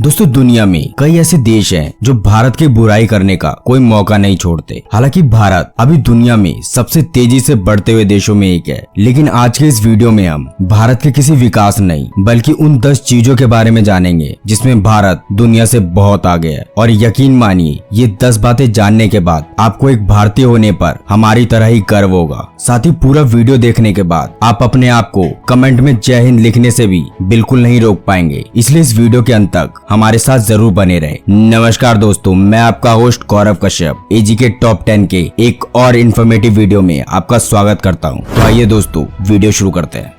दोस्तों दुनिया में कई ऐसे देश हैं जो भारत की बुराई करने का कोई मौका नहीं छोड़ते। हालांकि भारत अभी दुनिया में सबसे तेजी से बढ़ते हुए देशों में एक है। लेकिन आज के इस वीडियो में हम भारत के किसी विकास नहीं बल्कि उन 10 चीजों के बारे में जानेंगे जिसमें भारत दुनिया से बहुत आगे है। और यकीन मानिए ये 10 बातें जानने के बाद आपको एक भारतीय होने पर हमारी तरह ही गर्व होगा। साथ ही पूरा वीडियो देखने के बाद आप अपने आप को कमेंट में जय हिंद लिखने से भी बिल्कुल नहीं रोक पाएंगे। इसलिए इस वीडियो के अंत तक हमारे साथ जरूर बने रहे। नमस्कार दोस्तों, मैं आपका होस्ट गौरव कश्यप एजी के टॉप 10 के एक और इन्फॉर्मेटिव वीडियो में आपका स्वागत करता हूं। तो आइए दोस्तों वीडियो शुरू करते हैं।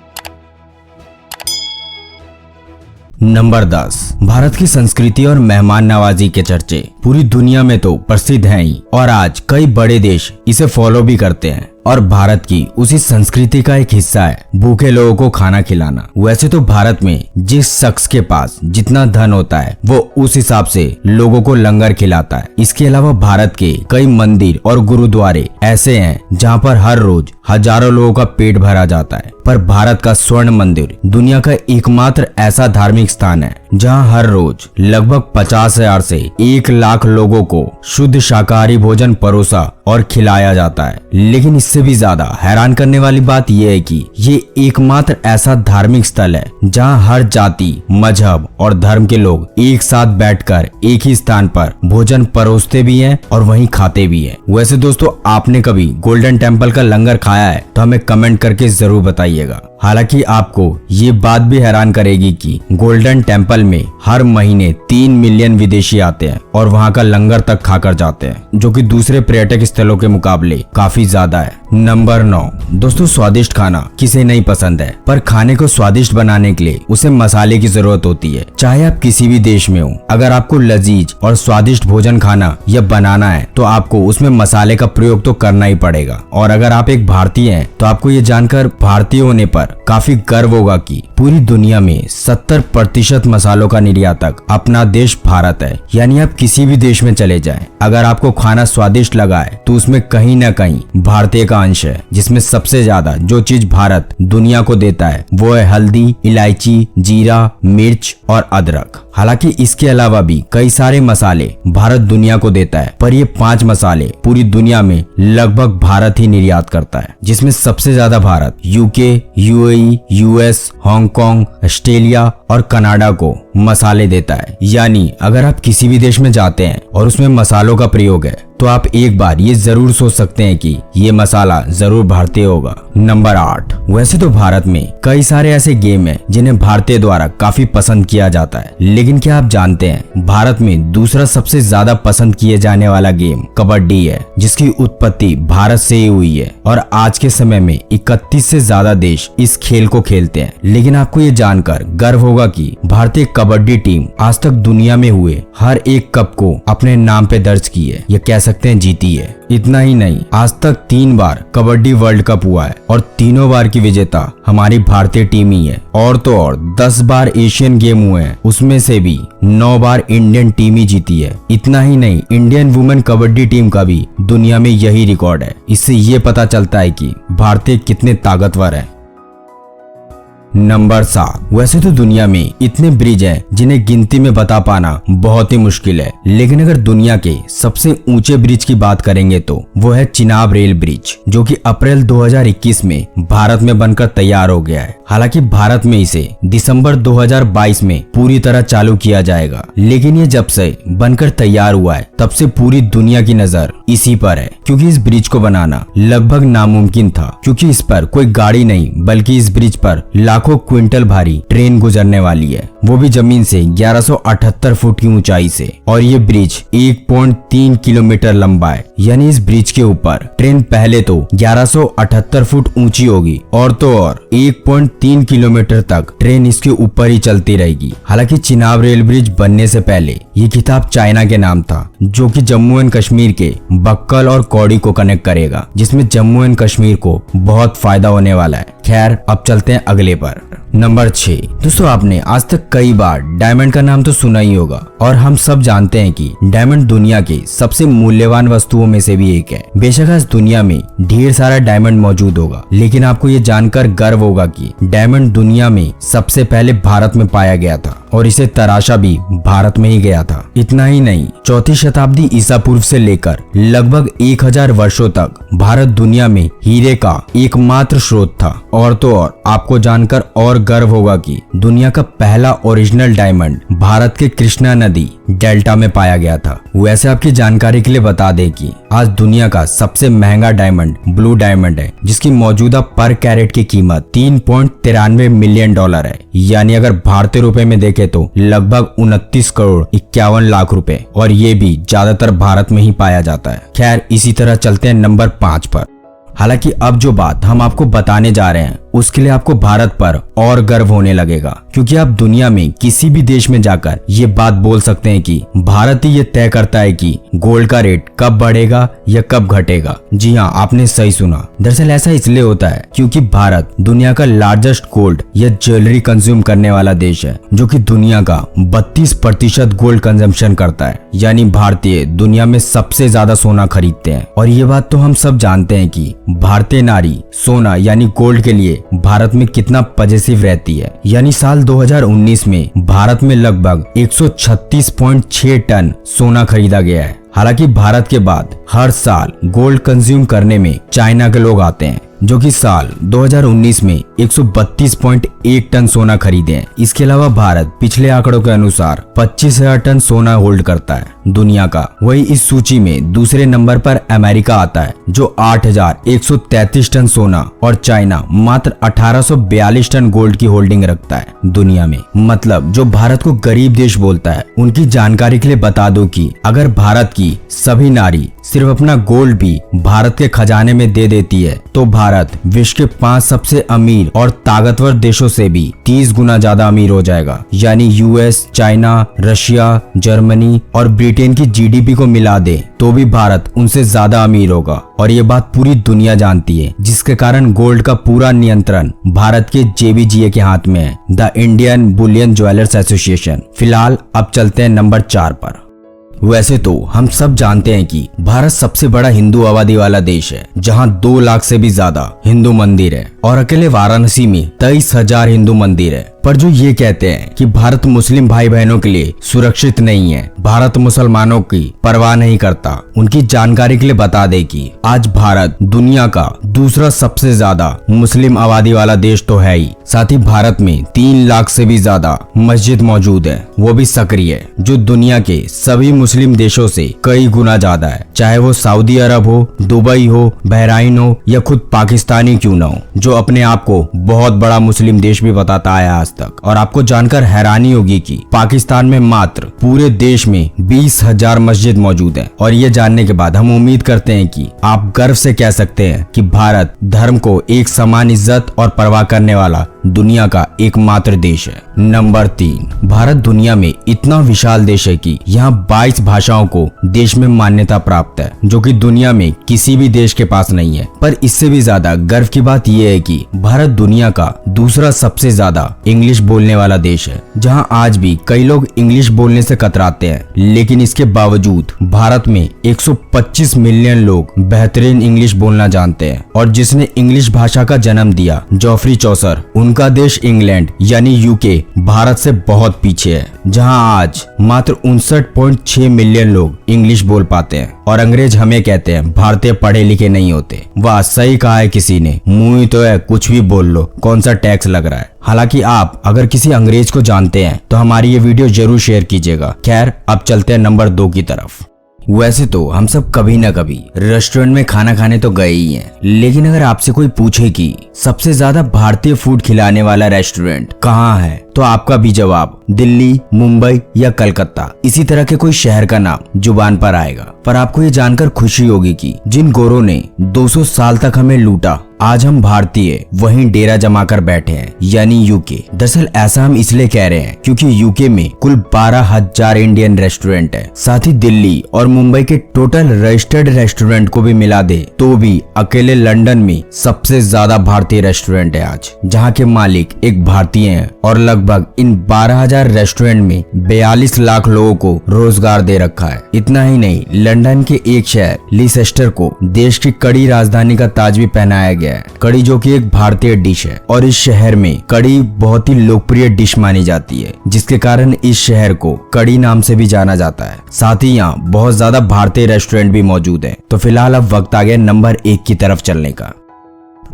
नंबर 10, भारत की संस्कृति और मेहमान नवाजी के चर्चे पूरी दुनिया में तो प्रसिद्ध हैं ही और आज कई बड़े देश इसे फॉलो भी करते हैं। और भारत की उसी संस्कृति का एक हिस्सा है भूखे लोगों को खाना खिलाना। वैसे तो भारत में जिस शख्स के पास जितना धन होता है वो उस हिसाब से लोगों को लंगर खिलाता है। इसके अलावा भारत के कई मंदिर और गुरुद्वारे ऐसे हैं जहाँ पर हर रोज हजारों लोगों का पेट भरा जाता है। पर भारत का स्वर्ण मंदिर दुनिया का एकमात्र ऐसा धार्मिक स्थान है जहाँ हर रोज लगभग 50,000 से 1 लाख लोगों को शुद्ध शाकाहारी भोजन परोसा और खिलाया जाता है। लेकिन इससे भी ज्यादा हैरान करने वाली बात यह है कि ये एकमात्र ऐसा धार्मिक स्थल है जहाँ हर जाति, मजहब और धर्म के लोग एक साथ बैठकर एक ही स्थान पर भोजन परोसते भी हैं और वहीं खाते भी हैं। वैसे दोस्तों, आपने कभी गोल्डन टेम्पल का लंगर खाया है तो हमें कमेंट करके जरूर बताइएगा। हालांकि आपको ये बात भी हैरान करेगी कि गोल्डन टेम्पल में हर महीने 3 मिलियन विदेशी आते हैं और वहाँ का लंगर तक खाकर जाते हैं, जो कि दूसरे पर्यटक स्थलों के मुकाबले काफी ज्यादा है। नंबर 9, दोस्तों स्वादिष्ट खाना किसे नहीं पसंद है, पर खाने को स्वादिष्ट बनाने के लिए उसे मसाले की जरूरत होती है। चाहे आप किसी भी देश में हो, अगर आपको लजीज और स्वादिष्ट भोजन खाना या बनाना है तो आपको उसमें मसाले का प्रयोग तो करना ही पड़ेगा। और अगर आप एक भारतीय हैं तो आपको ये जानकर भारतीय होने पर काफी गर्व होगा कि पूरी दुनिया में 70% मसालों का निर्यातक अपना देश भारत है। यानी आप किसी भी देश में चले जाएं, अगर आपको खाना स्वादिष्ट लगा है तो उसमें कहीं न कहीं भारतीय का अंश है। जिसमें सबसे ज्यादा जो चीज भारत दुनिया को देता है वो है हल्दी, इलायची, जीरा, मिर्च और अदरक। हालांकि इसके अलावा भी कई सारे मसाले भारत दुनिया को देता है, पर ये 5 मसाले पूरी दुनिया में लगभग भारत ही निर्यात करता है। जिसमें सबसे ज्यादा Bharat UK, UAE, US, Hong Kong, Australia और कनाडा को मसाले देता है। यानी अगर आप किसी भी देश में जाते हैं और उसमें मसालों का प्रयोग है तो आप एक बार ये जरूर सोच सकते हैं कि ये मसाला जरूर भारतीय होगा। नंबर 8, वैसे तो भारत में कई सारे ऐसे गेम हैं जिन्हें भारतीय द्वारा काफी पसंद किया जाता है, लेकिन क्या आप जानते हैं भारत में दूसरा सबसे ज्यादा पसंद किए जाने वाला गेम कबड्डी है, जिसकी उत्पत्ति भारत से ही हुई है और आज के समय में 31 से ज्यादा देश इस खेल को खेलते हैं। लेकिन आपको ये जानकर गर्व होगा कि भारतीय कबड्डी टीम आज तक दुनिया में हुए हर एक कप को अपने नाम पे दर्ज की है, या कह सकते हैं जीती है। इतना ही नहीं, आज तक 3 बार कबड्डी वर्ल्ड कप हुआ है और तीनों बार की विजेता हमारी भारतीय टीम ही है। और तो और 10 बार एशियन गेम हुए हैं, उसमें से भी 9 बार इंडियन टीम ही जीती है। इतना ही नहीं, इंडियन वुमेन कबड्डी टीम का भी दुनिया में यही रिकॉर्ड है। इससे ये पता चलता है कि भारतीय कितने ताकतवर है। नंबर 7, वैसे तो दुनिया में इतने ब्रिज हैं जिन्हें गिनती में बता पाना बहुत ही मुश्किल है, लेकिन अगर दुनिया के सबसे ऊंचे ब्रिज की बात करेंगे तो वो है चिनाब रेल ब्रिज, जो कि अप्रैल 2021 में भारत में बनकर तैयार हो गया है। हालांकि भारत में इसे दिसंबर 2022 में पूरी तरह चालू किया जाएगा, लेकिन ये जब से बनकर तैयार हुआ है तब से पूरी दुनिया की नजर इसी पर है, क्योंकि इस ब्रिज को बनाना लगभग नामुमकिन था, क्योंकि इस पर कोई गाड़ी नहीं बल्कि इस ब्रिज पर लाखों क्विंटल भारी ट्रेन गुजरने वाली है, वो भी जमीन से 1178 फुट की ऊंचाई से। और ये ब्रिज 1.3 किलोमीटर लंबा है। यानी इस ब्रिज के ऊपर ट्रेन पहले तो 1178 फुट ऊंची होगी और तो और 1.3 किलोमीटर तक ट्रेन इसके ऊपर ही चलती रहेगी। हालांकि चिनाब रेल ब्रिज बनने से पहले ये खिताब चाइना के नाम था, जो कि जम्मू एंड कश्मीर के बक्कल और कौड़ी को कनेक्ट करेगा, जिसमें जम्मू एंड कश्मीर को बहुत फायदा होने वाला है। खैर, अब चलते हैं अगले पर। नंबर 6। दोस्तों, आपने आज तक कई बार डायमंड का नाम तो सुना ही होगा और हम सब जानते हैं कि डायमंड दुनिया के सबसे मूल्यवान वस्तुओं में से भी एक है। बेशक आज दुनिया में ढेर सारा डायमंड मौजूद होगा, लेकिन आपको ये जानकर गर्व होगा कि डायमंड दुनिया में सबसे पहले भारत में पाया गया था और इसे तराशा भी भारत में ही गया था। इतना ही नहीं, 4वीं शताब्दी ईसा पूर्व से लेकर लगभग 1000 वर्षों तक भारत दुनिया में हीरे का एकमात्र स्रोत था। और तो और आपको जानकर और गर्व होगा कि दुनिया का पहला ओरिजिनल डायमंड भारत के कृष्णा नदी डेल्टा में पाया गया था। वैसे आपकी जानकारी के लिए बता दें कि आज दुनिया का सबसे महंगा डायमंड ब्लू डायमंड है, जिसकी मौजूदा पर कैरेट की कीमत $3.93 मिलियन है। यानी अगर भारतीय रुपए में देखें तो लगभग 29,51,00,000 रुपए, और ये भी ज्यादातर भारत में ही पाया जाता है। खैर, इसी तरह चलते हैं नंबर 5 पर। हालांकि अब जो बात हम आपको बताने जा रहे हैं उसके लिए आपको भारत पर और गर्व होने लगेगा, क्योंकि आप दुनिया में किसी भी देश में जाकर ये बात बोल सकते हैं कि भारत ही ये तय करता है कि गोल्ड का रेट कब बढ़ेगा या कब घटेगा। जी हाँ, आपने सही सुना। दरअसल ऐसा इसलिए होता है क्योंकि भारत दुनिया का लार्जेस्ट गोल्ड या ज्वेलरी कंज्यूम करने वाला देश है, जो कि दुनिया का 32% गोल्ड कंजम्पशन करता है। यानी भारतीय दुनिया में सबसे ज्यादा सोना खरीदते हैं। और ये बात तो हम सब जानते हैं कि भारतीय नारी सोना यानी गोल्ड के लिए भारत में कितना पजेसिव रहती है। यानी साल 2019 में भारत में लगभग 136.6 टन सोना खरीदा गया है। हालांकि भारत के बाद हर साल गोल्ड कंज्यूम करने में चाइना के लोग आते हैं, जो कि साल 2019 में 132.1 टन सोना खरीदे हैं। इसके अलावा भारत पिछले आंकड़ों के अनुसार 25,000 टन सोना होल्ड करता है दुनिया का। वही इस सूची में दूसरे नंबर पर अमेरिका आता है, जो 8,133 टन सोना, और चाइना मात्र 1,842 टन गोल्ड की होल्डिंग रखता है दुनिया में। मतलब जो भारत को गरीब देश बोलता है, उनकी जानकारी के लिए बता दो कि अगर भारत की सभी नारी सिर्फ अपना गोल्ड भी भारत के खजाने में दे देती है, तो भारत विश्व के 5 सबसे अमीर और ताकतवर देशों से भी 30 गुना ज्यादा अमीर हो जाएगा। यानी यूएस, चाइना, रशिया, जर्मनी और ब्रिटेन की जीडीपी को मिला दे तो भी भारत उनसे ज्यादा अमीर होगा। और ये बात पूरी दुनिया जानती है, जिसके कारण गोल्ड का पूरा नियंत्रण भारत के जेबीजीए के हाथ में है, the Indian Boolean jewellers association. फिलहाल अब चलते हैं नंबर 4 पर। वैसे तो हम सब जानते हैं कि भारत सबसे बड़ा हिंदू आबादी वाला देश है, जहां 2 लाख से भी ज्यादा हिंदू मंदिर है, और अकेले वाराणसी में 23,000 हिंदू मंदिर है। पर जो ये कहते हैं कि भारत मुस्लिम भाई बहनों के लिए सुरक्षित नहीं है, भारत मुसलमानों की परवाह नहीं करता, उनकी जानकारी के लिए बता दे कि आज भारत दुनिया का दूसरा सबसे ज्यादा मुस्लिम आबादी वाला देश तो है ही, साथ ही भारत में 3 लाख से भी ज्यादा मस्जिद मौजूद है, वो भी सक्रिय, जो दुनिया के सभी मुस्लिम देशों से कई गुना ज्यादा है। चाहे वो सऊदी अरब हो, दुबई हो, बहराइन हो या खुद पाकिस्तानी क्यों न हो, जो अपने आप को बहुत बड़ा मुस्लिम देश भी बताता आया आज तक। और आपको जानकर हैरानी होगी कि पाकिस्तान में मात्र पूरे देश में 20,000 मस्जिद मौजूद है। और ये जानने के बाद हम उम्मीद करते हैं कि आप गर्व से कह सकते हैं कि भारत धर्म को एक समान इज्जत और परवाह करने वाला दुनिया का एकमात्र देश है। नंबर 3, भारत दुनिया में इतना विशाल देश है कि यहाँ 22 भाषाओं को देश में मान्यता प्राप्त है, जो कि दुनिया में किसी भी देश के पास नहीं है। पर इससे भी ज्यादा गर्व की बात यह है कि भारत दुनिया का दूसरा सबसे ज्यादा इंग्लिश बोलने वाला देश है, जहाँ आज भी कई लोग इंग्लिश बोलने से कतराते हैं, लेकिन इसके बावजूद भारत में 125 मिलियन लोग बेहतरीन इंग्लिश बोलना जानते हैं। और जिसने इंग्लिश भाषा का जन्म दिया, जॉफ्री चौसर, उनका देश इंग्लैंड यानी यूके भारत से बहुत पीछे है, जहां आज मात्र 59.6 मिलियन लोग इंग्लिश बोल पाते हैं। और अंग्रेज हमें कहते हैं भारतीय पढ़े लिखे नहीं होते। वाह, सही कहा है किसी ने, मुंह ही तो है, कुछ भी बोल लो, कौन सा टैक्स लग रहा है। हालांकि आप अगर किसी अंग्रेज को जानते हैं तो हमारी ये वीडियो जरूर शेयर कीजिएगा। खैर, अब चलते हैं नंबर 2 की तरफ। वैसे तो हम सब कभी न कभी रेस्टोरेंट में खाना खाने तो गए ही हैं, लेकिन अगर आपसे कोई पूछे कि सबसे ज्यादा भारतीय फूड खिलाने वाला रेस्टोरेंट कहाँ है, तो आपका भी जवाब दिल्ली, मुंबई या कलकत्ता इसी तरह के कोई शहर का नाम जुबान पर आएगा। पर आपको ये जानकर खुशी होगी कि जिन गोरों ने 200 साल तक हमें लूटा, आज हम भारतीय वहीं डेरा जमा कर बैठे हैं, यानी यूके। दरअसल ऐसा हम इसलिए कह रहे हैं क्योंकि यूके में कुल 12,000 इंडियन रेस्टोरेंट है। साथ ही दिल्ली और मुंबई के टोटल रजिस्टर्ड रेस्टोरेंट को भी मिला दे तो भी अकेले लंदन में सबसे ज्यादा भारतीय रेस्टोरेंट है आज, जहाँ के मालिक एक भारतीय हैं और लगभग इन 12,000 रेस्टोरेंट में 42 लाख लोगों को रोजगार दे रखा है। इतना ही नहीं, लंदन के एक शहर लीसेस्टर को देश की कड़ी राजधानी का ताज भी पहनाया गया है। कड़ी जो कि एक भारतीय डिश है और इस शहर में कड़ी बहुत ही लोकप्रिय डिश मानी जाती है, जिसके कारण इस शहर को कड़ी नाम से भी जाना जाता है। साथ ही यहाँ बहुत ज्यादा भारतीय रेस्टोरेंट भी मौजूद हैं। तो फिलहाल अब वक्त आ गया नंबर 1 की तरफ चलने का।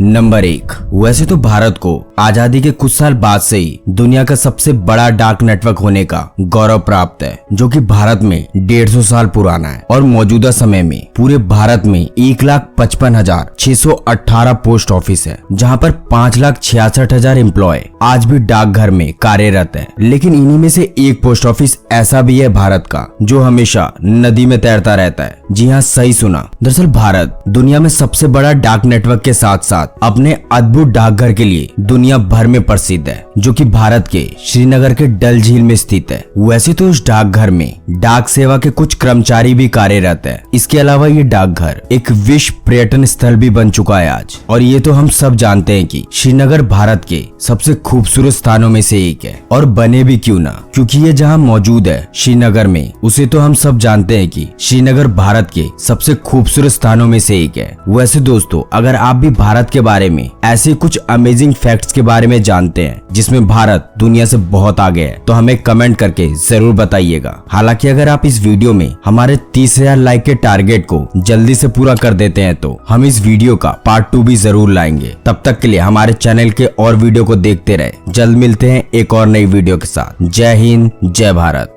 नंबर 1। वैसे तो भारत को आजादी के कुछ साल बाद से ही दुनिया का सबसे बड़ा डाक नेटवर्क होने का गौरव प्राप्त है, जो कि भारत में 150 साल पुराना है और मौजूदा समय में पूरे भारत में 1,55,618 पोस्ट ऑफिस है, जहां पर 5,66,000 एम्प्लॉय आज भी डाकघर में कार्यरत है। लेकिन इन्हीं में से एक पोस्ट ऑफिस ऐसा भी है भारत का जो हमेशा नदी में तैरता रहता है। जी हाँ, सही सुना। दरअसल भारत दुनिया में सबसे बड़ा डाक नेटवर्क के साथ साथ अपने अद्भुत डाकघर के लिए दुनिया भर में प्रसिद्ध है, जो कि भारत के श्रीनगर के डल झील में स्थित है। वैसे तो इस डाकघर में डाक सेवा के कुछ कर्मचारी भी कार्यरत है। इसके अलावा ये डाकघर एक विश्व पर्यटन स्थल भी बन चुका है आज। और ये तो हम सब जानते हैं कि श्रीनगर भारत के सबसे खूबसूरत स्थानों में से एक है, और बने भी क्यों ना, क्योंकि ये जहाँ मौजूद है श्रीनगर में, उसे तो हम सब जानते हैं कि श्रीनगर भारत के सबसे खूबसूरत स्थानों में से एक है। वैसे दोस्तों, अगर आप भी भारत के बारे में ऐसे कुछ अमेजिंग फैक्ट्स के बारे में जानते हैं जिसमें भारत दुनिया से बहुत आगे है, तो हमें कमेंट करके जरूर बताइएगा। हालांकि अगर आप इस वीडियो में हमारे 30,000 लाइक के टारगेट को जल्दी से पूरा कर देते हैं तो हम इस वीडियो का पार्ट 2 भी जरूर लाएंगे। तब तक के लिए हमारे चैनल के और वीडियो को देखते रहे। जल्द मिलते हैं एक और नई वीडियो के साथ। जय हिंद, जय भारत।